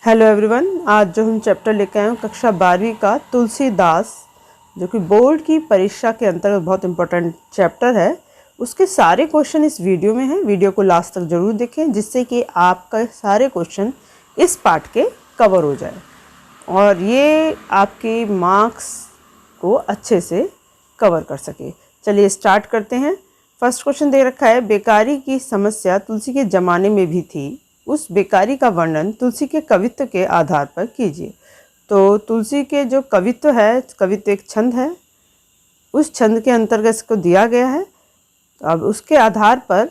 Hello everyone, आज जो हम चैप्टर लेकर आए हैं कक्षा 12वीं का तुलसीदास, जो कि बोर्ड की परीक्षा के अंतर्गत बहुत इंपॉर्टेंट चैप्टर है। उसके सारे क्वेश्चन इस वीडियो में हैं। वीडियो को लास्ट तक जरूर देखें, जिससे कि आपका सारे क्वेश्चन इस पार्ट के कवर हो जाए और ये आपके मार्क्स को अच्छे से कवर कर सके। चलिए स्टार्ट करते हैं। फर्स्ट क्वेश्चन दे रखा है, बेकारी की समस्या तुलसी के ज़माने में भी थी, उस बेकारी का वर्णन तुलसी के कवित्व के आधार पर कीजिए। तो तुलसी के जो कवित्व है, कवित्व एक छंद है, उस छंद के अंतर्गत इसको दिया गया है। तो अब उसके आधार पर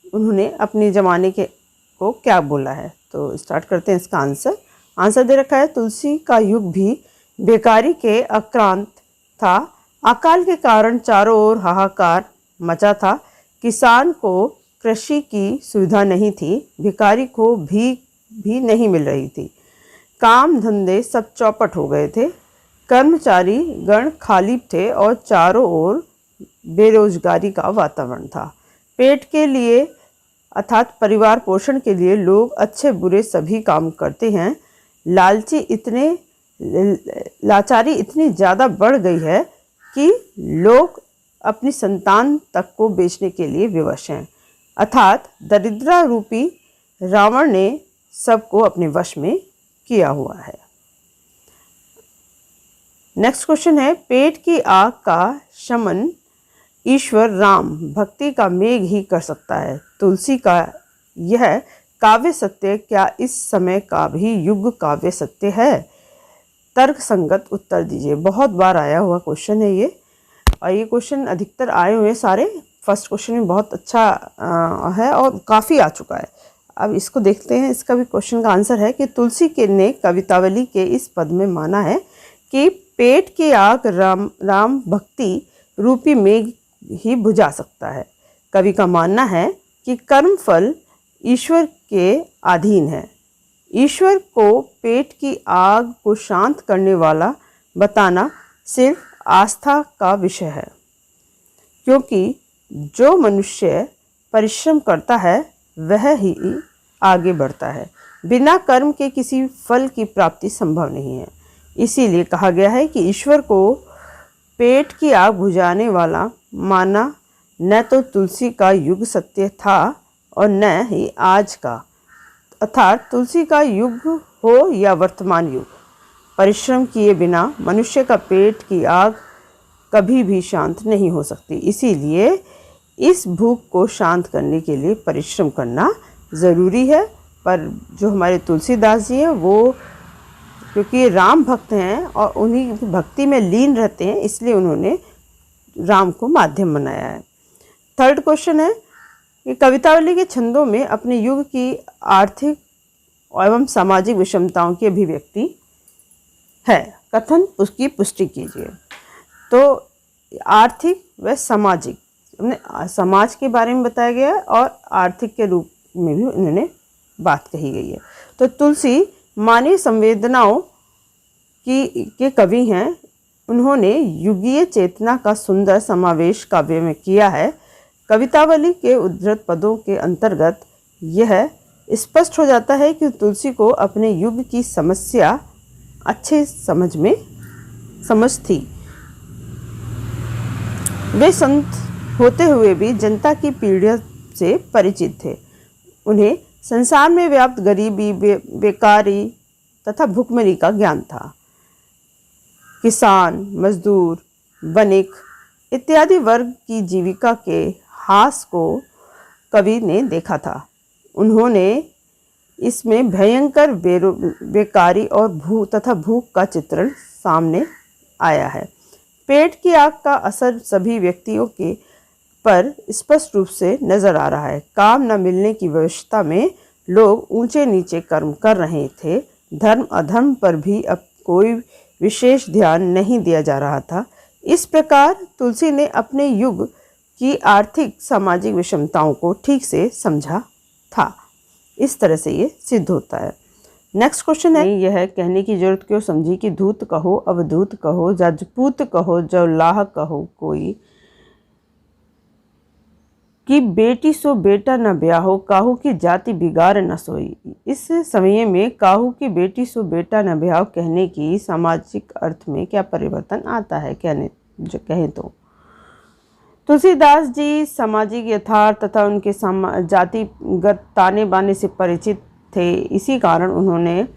उन्होंने अपने ज़माने के को क्या बोला है। तो स्टार्ट करते हैं इसका आंसर दे रखा है, तुलसी का युग भी बेकारी के आक्रांत था। अकाल के कारण चारों ओर हाहाकार मचा था। किसान को कृषि की सुविधा नहीं थी, भिखारी को भी नहीं मिल रही थी। काम धंधे सब चौपट हो गए थे, कर्मचारी गण खाली थे और चारों ओर बेरोजगारी का वातावरण था। पेट के लिए अर्थात परिवार पोषण के लिए लोग अच्छे बुरे सभी काम करते हैं। लाचारी इतनी ज़्यादा बढ़ गई है कि लोग अपनी संतान तक को बेचने के लिए विवश हैं। अर्थात दरिद्र रूपी रावण ने सबको अपने वश में किया हुआ है। नेक्स्ट क्वेश्चन है, पेट की आग का शमन ईश्वर राम भक्ति का मेघ ही कर सकता है। तुलसी का यह काव्य सत्य क्या इस समय का भी युग काव्य सत्य है? तर्क संगत उत्तर दीजिए। बहुत बार आया हुआ क्वेश्चन है ये, और ये क्वेश्चन अधिकतर आए हुए सारे फर्स्ट क्वेश्चन में बहुत अच्छा है और काफ़ी आ चुका है। अब इसको देखते हैं। इसका भी क्वेश्चन का आंसर है कि तुलसी के ने कवितावली के इस पद में माना है कि पेट की आग राम भक्ति रूपी मेघ ही बुझा सकता है। कवि का मानना है कि कर्म फल ईश्वर के अधीन है। ईश्वर को पेट की आग को शांत करने वाला बताना सिर्फ आस्था का विषय है, क्योंकि जो मनुष्य परिश्रम करता है वह ही आगे बढ़ता है। बिना कर्म के किसी फल की प्राप्ति संभव नहीं है। इसीलिए कहा गया है कि ईश्वर को पेट की आग बुझाने वाला माना न तो तुलसी का युग सत्य था और न ही आज का, अर्थात तुलसी का युग हो या वर्तमान युग, परिश्रम किए बिना मनुष्य का पेट की आग कभी भी शांत नहीं हो सकती। इसीलिए इस भूख को शांत करने के लिए परिश्रम करना ज़रूरी है। पर जो हमारे तुलसीदास जी हैं, वो क्योंकि राम भक्त हैं और उन्हीं की भक्ति में लीन रहते हैं, इसलिए उन्होंने राम को माध्यम बनाया है। थर्ड क्वेश्चन है कि कवितावली के छंदों में अपने युग की आर्थिक एवं सामाजिक विषमताओं की अभिव्यक्ति है, कथन उसकी पुष्टि कीजिए। तो आर्थिक व सामाजिक, समाज के बारे में बताया गया है और आर्थिक के रूप में भी उन्होंने बात कही गई है। तो तुलसी मानवीय संवेदनाओं के कवि हैं। उन्होंने युगीय चेतना का सुंदर समावेश काव्य में किया है। कवितावली के उद्धृत पदों के अंतर्गत यह स्पष्ट हो जाता है कि तुलसी को अपने युग की समस्या अच्छे समझ थी। वे संत होते हुए भी जनता की पीड़ा से परिचित थे। उन्हें संसार में व्याप्त गरीबी, बेकारी तथा भुखमरी का ज्ञान था। किसान, मजदूर, वणिक इत्यादि वर्ग की जीविका के हास को कवि ने देखा था। उन्होंने इसमें भयंकर बेकारी और भूख का चित्रण सामने आया है। पेट की आग का असर सभी व्यक्तियों के पर स्पष्ट रूप से नजर आ रहा है। काम न मिलने की व्यवस्था में लोग ऊंचे नीचे कर्म कर रहे थे। धर्म अधर्म पर भी अब कोई विशेष ध्यान नहीं दिया जा रहा था। इस प्रकार तुलसी ने अपने युग की आर्थिक सामाजिक विषमताओं को ठीक से समझा था। इस तरह से ये सिद्ध होता है। नेक्स्ट क्वेश्चन है, यह कहने की जरूरत क्यों समझी कि धूत कहो, अवधूत कहो, जजपूत कहो, जौलाह कहो कोई, कि बेटी सो बेटा न ब्याहो, काहू की जाति बिगाड़ न सोई। इस समय में काहू की बेटी सो बेटा न ब्याहो कहने की सामाजिक अर्थ में क्या परिवर्तन आता है, कहें तो तुलसीदास जी सामाजिक यथार्थ तथा उनके जातिगत ताने बाने से परिचित थे। इसी कारण उन्होंने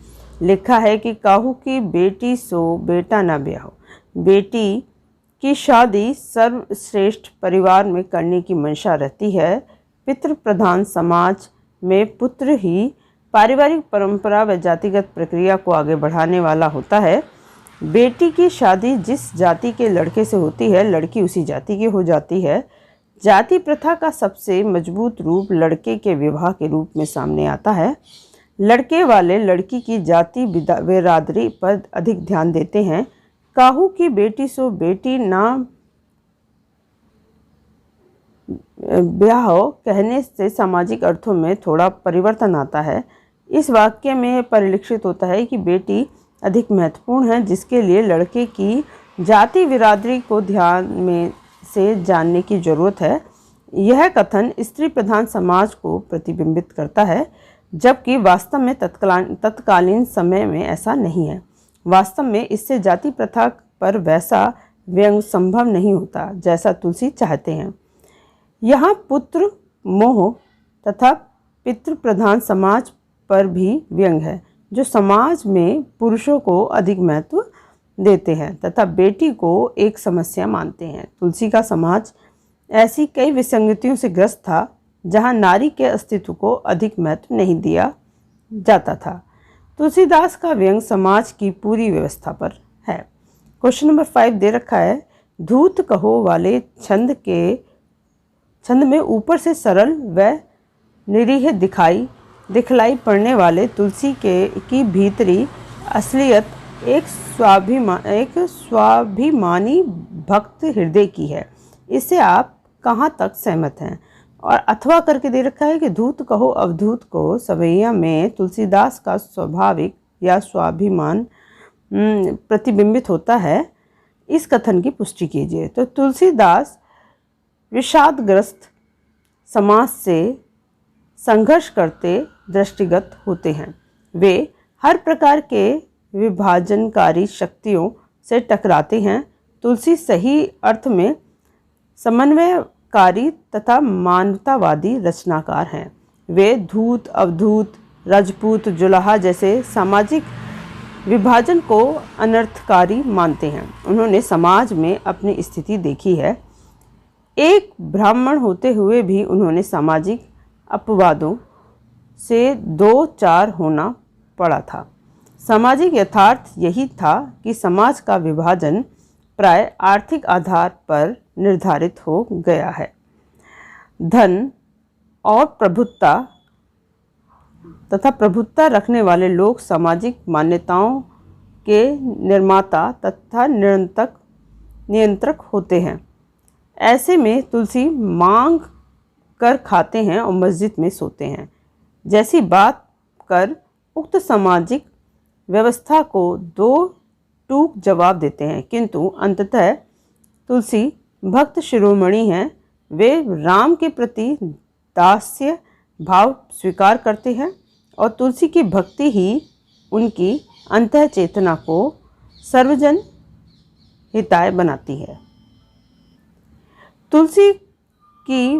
लिखा है कि काहू की बेटी सो बेटा न ब्याहो। बेटी की शादी सर्वश्रेष्ठ परिवार में करने की मंशा रहती है। पितृ प्रधान समाज में पुत्र ही पारिवारिक परंपरा व जातिगत प्रक्रिया को आगे बढ़ाने वाला होता है। बेटी की शादी जिस जाति के लड़के से होती है, लड़की उसी जाति की हो जाती है। जाति प्रथा का सबसे मजबूत रूप लड़के के विवाह के रूप में सामने आता है। लड़के वाले लड़की की जाति बिरादरी पर अधिक ध्यान देते हैं। काहू की बेटी सो बेटी ना ब्याहो कहने से सामाजिक अर्थों में थोड़ा परिवर्तन आता है। इस वाक्य में परिलक्षित होता है कि बेटी अधिक महत्वपूर्ण है, जिसके लिए लड़के की जाति बिरादरी को ध्यान में से जानने की जरूरत है। यह कथन स्त्री प्रधान समाज को प्रतिबिंबित करता है, जबकि वास्तव में तत्कालीन समय में ऐसा नहीं है। वास्तव में इससे जाति प्रथा पर वैसा व्यंग संभव नहीं होता जैसा तुलसी चाहते हैं। यहाँ पुत्र मोह तथा पितृ प्रधान समाज पर भी व्यंग है, जो समाज में पुरुषों को अधिक महत्व देते हैं तथा बेटी को एक समस्या मानते हैं। तुलसी का समाज ऐसी कई विसंगतियों से ग्रस्त था, जहाँ नारी के अस्तित्व को अधिक महत्व नहीं दिया जाता था। तुलसीदास का व्यंग समाज की पूरी व्यवस्था पर है। क्वेश्चन नंबर 5 दे रखा है, धूत कहो वाले छंद में ऊपर से सरल व निरीह दिखलाई पड़ने वाले तुलसी की भीतरी असलियत एक स्वाभिमानी भक्त हृदय की है। इससे आप कहाँ तक सहमत हैं? और अथवा करके दे रखा है कि धूत कहो अवधूत को सवैया में तुलसीदास का स्वाभाविक या स्वाभिमान प्रतिबिंबित होता है। इस कथन की पुष्टि कीजिए। तो तुलसीदास विषादग्रस्त समाज से संघर्ष करते दृष्टिगत होते हैं। वे हर प्रकार के विभाजनकारी शक्तियों से टकराते हैं। तुलसी सही अर्थ में समन्वयकारी तथा मानवतावादी रचनाकार हैं। वे धूत, अवधूत, राजपूत, जुलाहा जैसे सामाजिक विभाजन को अनर्थकारी मानते हैं। उन्होंने समाज में अपनी स्थिति देखी है। एक ब्राह्मण होते हुए भी उन्होंने सामाजिक अपवादों से दो चार होना पड़ा था। सामाजिक यथार्थ यही था कि समाज का विभाजन प्राय आर्थिक आधार पर निर्धारित हो गया है। धन और प्रभुत्ता रखने वाले लोग सामाजिक मान्यताओं के निर्माता तथा नियंत्रक होते हैं। ऐसे में तुलसी मांग कर खाते हैं और मस्जिद में सोते हैं जैसी बात कर उक्त सामाजिक व्यवस्था को दो टूक जवाब देते हैं, किंतु अंततः तुलसी भक्त शिरोमणि हैं। वे राम के प्रति दास्य भाव स्वीकार करते हैं और तुलसी की भक्ति ही उनकी अंतः चेतना को सर्वजन हिताय बनाती है। तुलसी की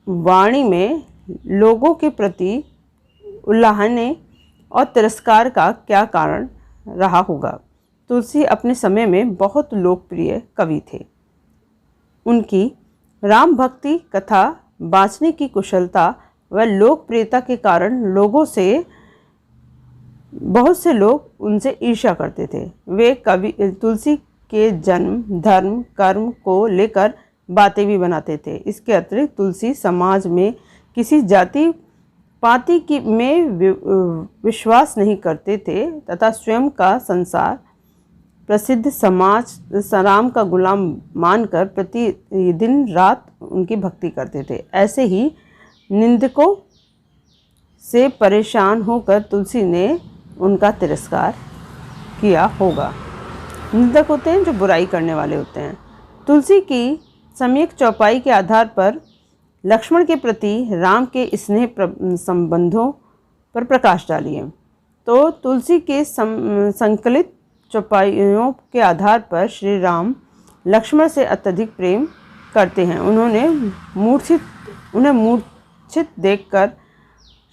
वाणी में लोगों के प्रति उल्लाहने और तिरस्कार का क्या कारण रहा होगा? तुलसी अपने समय में बहुत लोकप्रिय कवि थे। उनकी राम भक्ति कथा बाँचने की कुशलता व लोकप्रियता के कारण बहुत से लोग उनसे ईर्ष्या करते थे। वे तुलसी के जन्म, धर्म, कर्म को लेकर बातें भी बनाते थे। इसके अतिरिक्त तुलसी समाज में किसी जाति पाति में विश्वास नहीं करते थे तथा स्वयं का संसार प्रसिद्ध समाज राम का गुलाम मानकर प्रतिदिन रात उनकी भक्ति करते थे। ऐसे ही निंदकों से परेशान होकर तुलसी ने उनका तिरस्कार किया होगा। निंदक होते हैं जो बुराई करने वाले होते हैं। तुलसी की सम्यक चौपाई के आधार पर लक्ष्मण के प्रति राम के स्नेह संबंधों पर प्रकाश डालिए। तो तुलसी के संकलित चौपाइयों के आधार पर श्री राम लक्ष्मण से अत्यधिक प्रेम करते हैं। उन्हें मूर्छित देखकर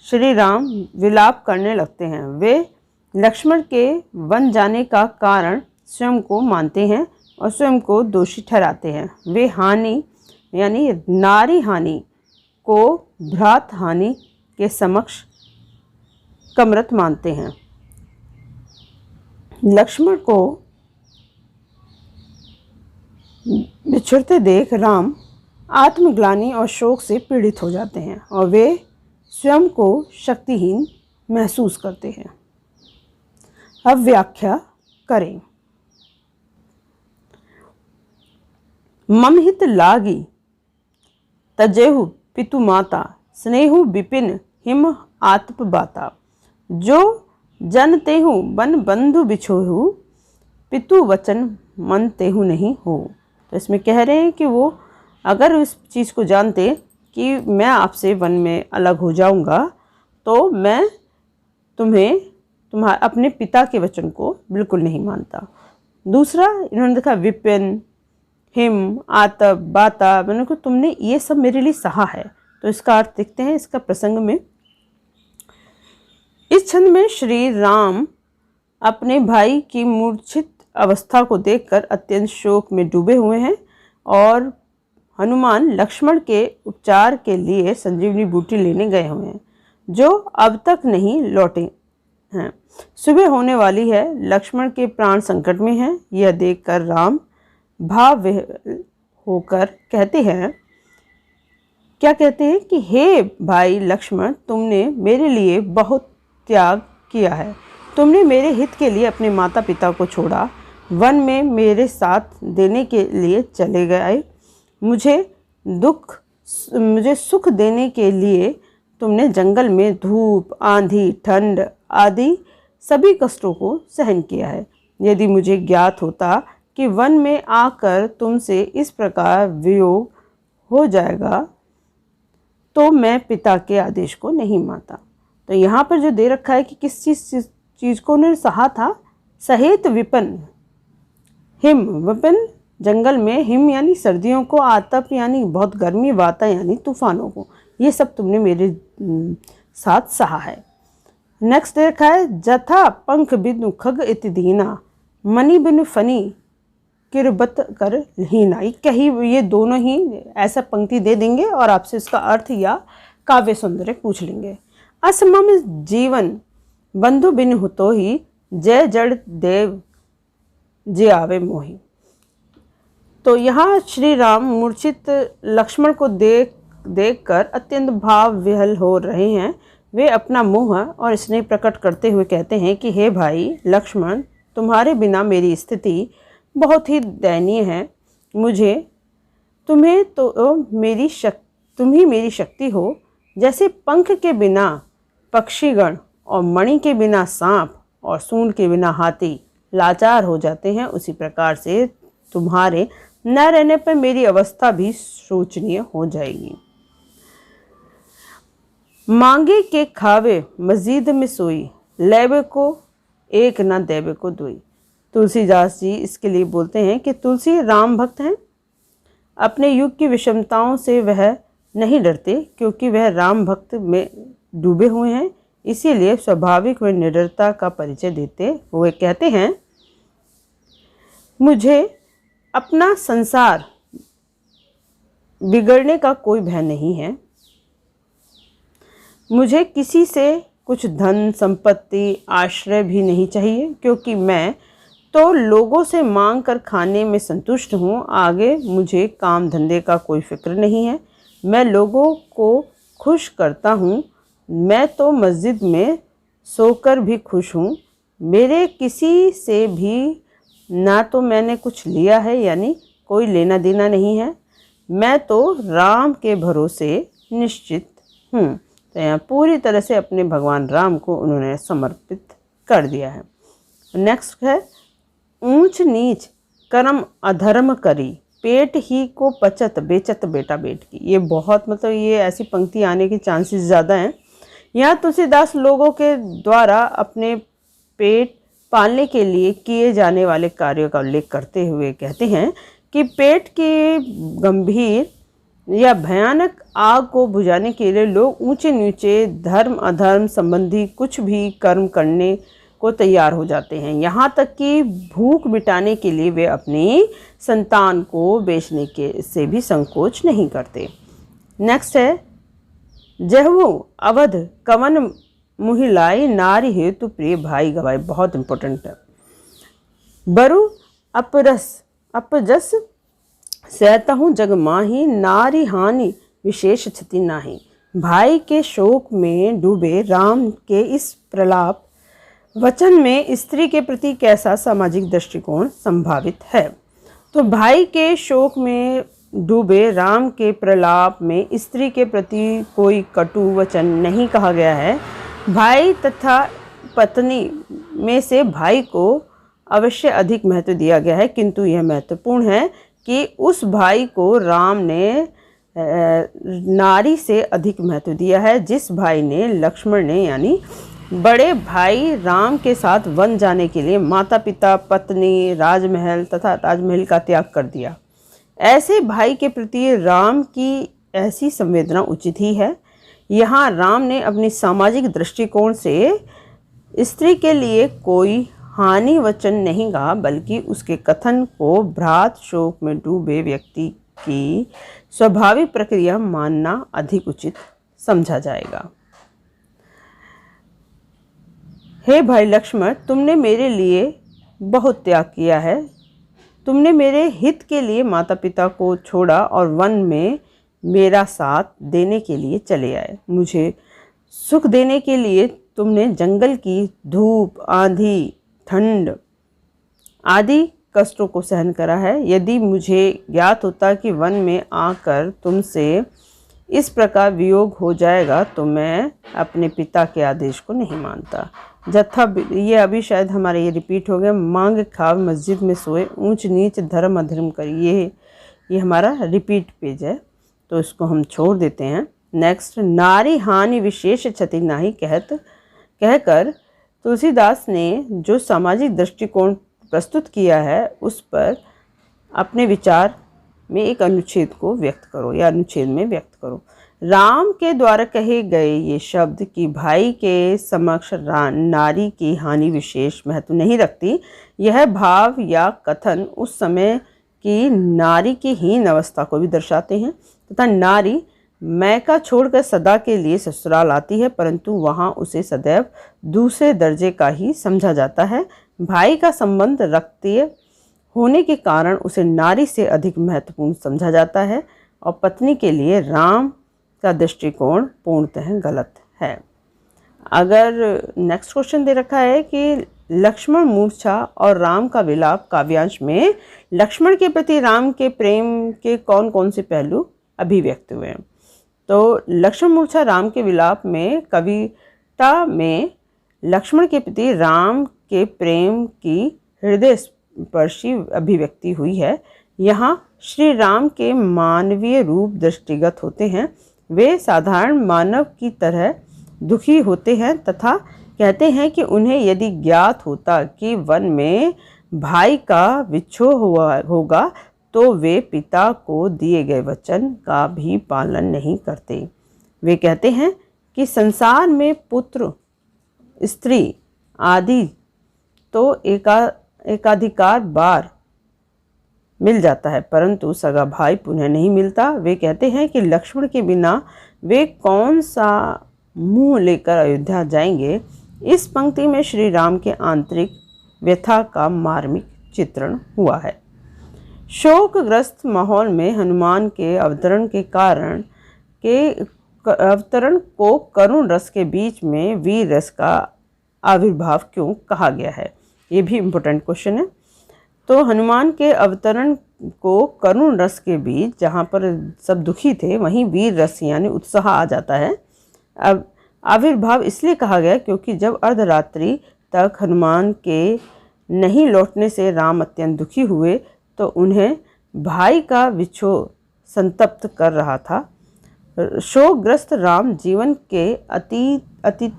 श्री राम विलाप करने लगते हैं। वे लक्ष्मण के वन जाने का कारण स्वयं को मानते हैं और स्वयं को दोषी ठहराते हैं। वे हानि यानी नारी हानि को भ्रात हानि के समक्ष कमरत मानते हैं। लक्ष्मण को बिछड़ते देख राम आत्मग्लानि और शोक से पीड़ित हो जाते हैं और वे स्वयं को शक्तिहीन महसूस करते हैं। अब व्याख्या करें। ममहित लागी तजेहु पितु माता, स्नेहु विपिन हिम आत्प बाता। जो जन तेहु बन बंधु बिछोहु, पितु वचन मन तेहु नहीं हो। तो इसमें कह रहे हैं कि वो अगर उस चीज़ को जानते कि मैं आपसे वन में अलग हो जाऊंगा तो मैं अपने पिता के वचन को बिल्कुल नहीं मानता। दूसरा इन्होंने देखा विपिन हिम आतप बाता, मैंने को तुमने ये सब मेरे लिए सहा है। तो इसका अर्थ देखते हैं इसका प्रसंग में। इस छंद में श्री राम अपने भाई की मूर्छित अवस्था को देखकर अत्यंत शोक में डूबे हुए हैं और हनुमान लक्ष्मण के उपचार के लिए संजीवनी बूटी लेने गए हुए हैं, जो अब तक नहीं लौटे हैं। सुबह होने वाली है, लक्ष्मण के प्राण संकट में हैं। यह देखकर राम भाव होकर कहते हैं, क्या कहते हैं कि हे भाई लक्ष्मण, तुमने मेरे लिए बहुत त्याग किया है। तुमने मेरे हित के लिए अपने माता पिता को छोड़ा, वन में मेरे साथ देने के लिए चले गए। मुझे सुख देने के लिए तुमने जंगल में धूप, आंधी, ठंड आदि सभी कष्टों को सहन किया है। यदि मुझे ज्ञात होता कि वन में आकर तुमसे इस प्रकार वियोग हो जाएगा तो मैं पिता के आदेश को नहीं मानता। तो यहाँ पर जो दे रखा है कि किस चीज़ को उन्होंने सहा था, सहेत विपिन हिम, विपिन जंगल में, हिम यानी सर्दियों को, आतप यानी बहुत गर्मी, वाता यानी तूफानों को, ये सब तुमने मेरे साथ सहा है। नेक्स्ट देखा है जथा पंख बिनु खग इति दीना, मणि बिनु फनी किरबत कर हीना। कहीं ये दोनों ही ऐसा पंक्ति दे देंगे और आपसे इसका अर्थ या काव्य सौंदर्य पूछ लेंगे। असमम जीवन बंधु बिनु हुतो ही, जय जड़ देव जे आवे मोही। तो यहाँ श्री राम मूर्छित लक्ष्मण को देखकर अत्यंत भाव विह्वल हो रहे हैं। वे अपना मोह और स्नेह प्रकट करते हुए कहते हैं कि हे भाई लक्ष्मण, तुम्हारे बिना मेरी स्थिति बहुत ही दयनीय है। तुम ही मेरी शक्ति हो। जैसे पंख के बिना पक्षीगण और मणि के बिना सांप और सूंड के बिना हाथी लाचार हो जाते हैं, उसी प्रकार से तुम्हारे न रहने पर मेरी अवस्था भी शोचनीय हो जाएगी। मांगे के खावे मस्जिद में सोई, लेवे को एक न देवे को दुई। तुलसीदास जी इसके लिए बोलते हैं कि तुलसी राम भक्त हैं। अपने युग की विषमताओं से वह नहीं डरते क्योंकि वह राम भक्त में डूबे हुए हैं। इसीलिए स्वाभाविक व निडरता का परिचय देते हुए कहते हैं, मुझे अपना संसार बिगड़ने का कोई भय नहीं है। मुझे किसी से कुछ धन संपत्ति आश्रय भी नहीं चाहिए, क्योंकि मैं तो लोगों से मांग कर खाने में संतुष्ट हूँ। आगे मुझे काम धंधे का कोई फिक्र नहीं है। मैं लोगों को खुश करता हूँ। मैं तो मस्जिद में सोकर भी खुश हूँ। मेरे किसी से भी ना तो मैंने कुछ लिया है, यानी कोई लेना देना नहीं है। मैं तो राम के भरोसे निश्चित हूँ। तो यहाँ पूरी तरह से अपने भगवान राम को उन्होंने समर्पित कर दिया है। नेक्स्ट है ऊंच नीच कर्म अधर्म करी, पेट ही को पचत बेचत बेटा बेट की। ये बहुत मतलब ये ऐसी पंक्ति आने के चांसेस ज़्यादा हैं। यहाँ तुलसीदास लोगों के द्वारा अपने पेट पालने के लिए किए जाने वाले कार्यों का उल्लेख करते हुए कहते हैं कि पेट की गंभीर या भयानक आग को बुझाने के लिए लोग ऊंचे नीचे धर्म अधर्म संबंधी कुछ भी कर्म करने को तैयार हो जाते हैं। यहाँ तक कि भूख मिटाने के लिए वे अपनी संतान को बेचने के से भी संकोच नहीं करते। नेक्स्ट है, जहु अवध कवन मुहिलाई नारी हेतु प्रिय भाई गवाए। बहुत इंपॉर्टेंट है। बरु अपजस सहतहु जग माही नारी हानि विशेष क्षति नाही। भाई के शोक में डूबे राम के इस प्रलाप वचन में स्त्री के प्रति कैसा सामाजिक दृष्टिकोण संभावित है। तो भाई के शोक में डूबे राम के प्रलाप में स्त्री के प्रति कोई कटु वचन नहीं कहा गया है। भाई तथा पत्नी में से भाई को अवश्य अधिक महत्व दिया गया है, किंतु यह महत्वपूर्ण है कि उस भाई को राम ने नारी से अधिक महत्व दिया है, जिस भाई ने लक्ष्मण ने यानी बड़े भाई राम के साथ वन जाने के लिए माता पिता पत्नी राजमहल तथा राजमहल का त्याग कर दिया। ऐसे भाई के प्रति राम की ऐसी संवेदना उचित ही है। यहाँ राम ने अपनी सामाजिक दृष्टिकोण से स्त्री के लिए कोई हानि वचन नहीं कहा, बल्कि उसके कथन को भ्रात शोक में डूबे व्यक्ति की स्वाभाविक प्रक्रिया मानना अधिक उचित समझा जाएगा। हे भाई लक्ष्मण, तुमने मेरे लिए बहुत त्याग किया है। तुमने मेरे हित के लिए माता पिता को छोड़ा और वन में मेरा साथ देने के लिए चले आए। मुझे सुख देने के लिए तुमने जंगल की धूप आंधी ठंड आदि कष्टों को सहन करा है। यदि मुझे ज्ञात होता कि वन में आकर तुमसे इस प्रकार वियोग हो जाएगा तो मैं अपने पिता के आदेश को नहीं मानता। जत्था ये अभी शायद हमारे ये रिपीट हो गया। मांग खाव मस्जिद में सोए ऊंच नीच धर्म अधर्म करिए। ये हमारा रिपीट पेज है, तो इसको हम छोड़ देते हैं। नेक्स्ट, नारी हानि विशेष क्षति नाही कहकर तुलसीदास ने जो सामाजिक दृष्टिकोण प्रस्तुत किया है उस पर अपने विचार में एक अनुच्छेद को व्यक्त करो या अनुच्छेद में व्यक्त करो। राम के द्वारा कहे गए ये शब्द कि भाई के समक्ष नारी की हानि विशेष महत्व नहीं रखती, यह भाव या कथन उस समय की नारी की हीन अवस्था को भी दर्शाते हैं तथा नारी मैका छोड़कर सदा के लिए ससुराल आती है, परंतु वहाँ उसे सदैव दूसरे दर्जे का ही समझा जाता है। भाई का संबंध रक्तीय होने के कारण उसे नारी से अधिक महत्वपूर्ण समझा जाता है और पत्नी के लिए राम का दृष्टिकोण पूर्णतः गलत है। अगर नेक्स्ट क्वेश्चन दे रखा है कि लक्ष्मण मूर्छा और राम का विलाप काव्यांश में लक्ष्मण के प्रति राम के प्रेम के कौन कौन से पहलू अभिव्यक्त हुए हैं। तो लक्ष्मण मूर्छा राम के विलाप में कविता में लक्ष्मण के प्रति राम के प्रेम की हृदय स्पर्शी अभिव्यक्ति हुई है। यहाँ श्री राम के मानवीय रूप दृष्टिगत होते हैं। वे साधारण मानव की तरह दुखी होते हैं तथा कहते हैं कि उन्हें यदि ज्ञात होता कि वन में भाई का विच्छोह होगा तो वे पिता को दिए गए वचन का भी पालन नहीं करते। वे कहते हैं कि संसार में पुत्र स्त्री आदि तो एकाधिकार बार मिल जाता है, परंतु सगा भाई पुनः नहीं मिलता। वे कहते हैं कि लक्ष्मण के बिना वे कौन सा मुंह लेकर अयोध्या जाएंगे। इस पंक्ति में श्री राम के आंतरिक व्यथा का मार्मिक चित्रण हुआ है। शोकग्रस्त माहौल में हनुमान के अवतरण को करुण रस के बीच में वीर रस का आविर्भाव क्यों कहा गया है, ये भी इम्पोर्टेंट क्वेश्चन है। तो हनुमान के अवतरण को करुण रस के बीच, जहाँ पर सब दुखी थे वहीं वीर रस यानी उत्साह आ जाता है। अब आविर्भाव इसलिए कहा गया क्योंकि जब अर्धरात्रि तक हनुमान के नहीं लौटने से राम अत्यंत दुखी हुए तो उन्हें भाई का विछोह संतप्त कर रहा था। शोकग्रस्त राम जीवन के अतीत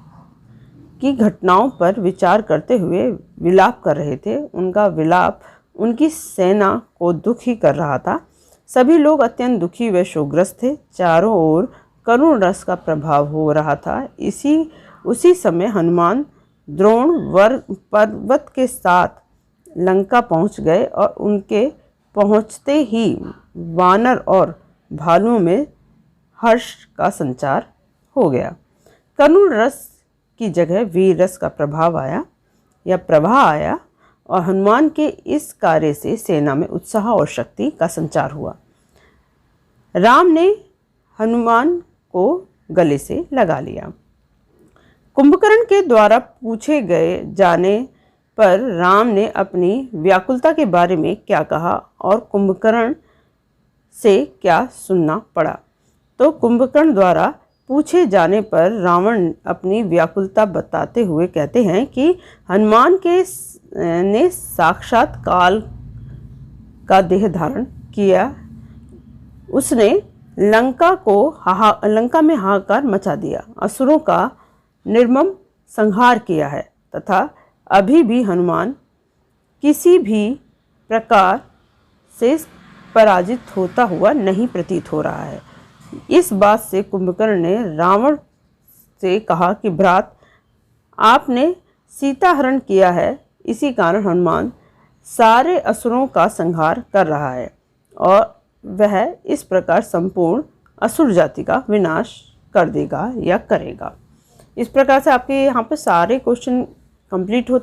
की घटनाओं पर विचार करते हुए विलाप कर रहे थे। उनका विलाप उनकी सेना को दुखी कर रहा था। सभी लोग अत्यंत दुखी व शोकग्रस्त थे। चारों ओर करुण रस का प्रभाव हो रहा था। उसी समय हनुमान द्रोण पर्वत के साथ लंका पहुंच गए और उनके पहुंचते ही वानर और भालुओं में हर्ष का संचार हो गया। करुण रस की जगह वीर रस का प्रभाव आया या प्रवाह आया और हनुमान के इस कार्य से सेना में उत्साह और शक्ति का संचार हुआ। राम ने हनुमान को गले से लगा लिया। कुंभकर्ण के द्वारा पूछे गए जाने पर राम ने अपनी व्याकुलता के बारे में क्या कहा और कुंभकर्ण से क्या सुनना पड़ा। तो कुंभकर्ण द्वारा पूछे जाने पर रावण अपनी व्याकुलता बताते हुए कहते हैं कि हनुमान ने साक्षात काल का देह धारण किया। उसने लंका में हाहाकार मचा दिया, असुरों का निर्मम संहार किया है तथा अभी भी हनुमान किसी भी प्रकार से पराजित होता हुआ नहीं प्रतीत हो रहा है। इस बात से कुंभकर्ण ने रावण से कहा कि भ्रात, आपने सीता हरण किया है, इसी कारण हनुमान सारे असुरों का संहार कर रहा है और वह इस प्रकार संपूर्ण असुर जाति का विनाश कर देगा या करेगा। इस प्रकार से आपके यहाँ पे सारे क्वेश्चन कंप्लीट होते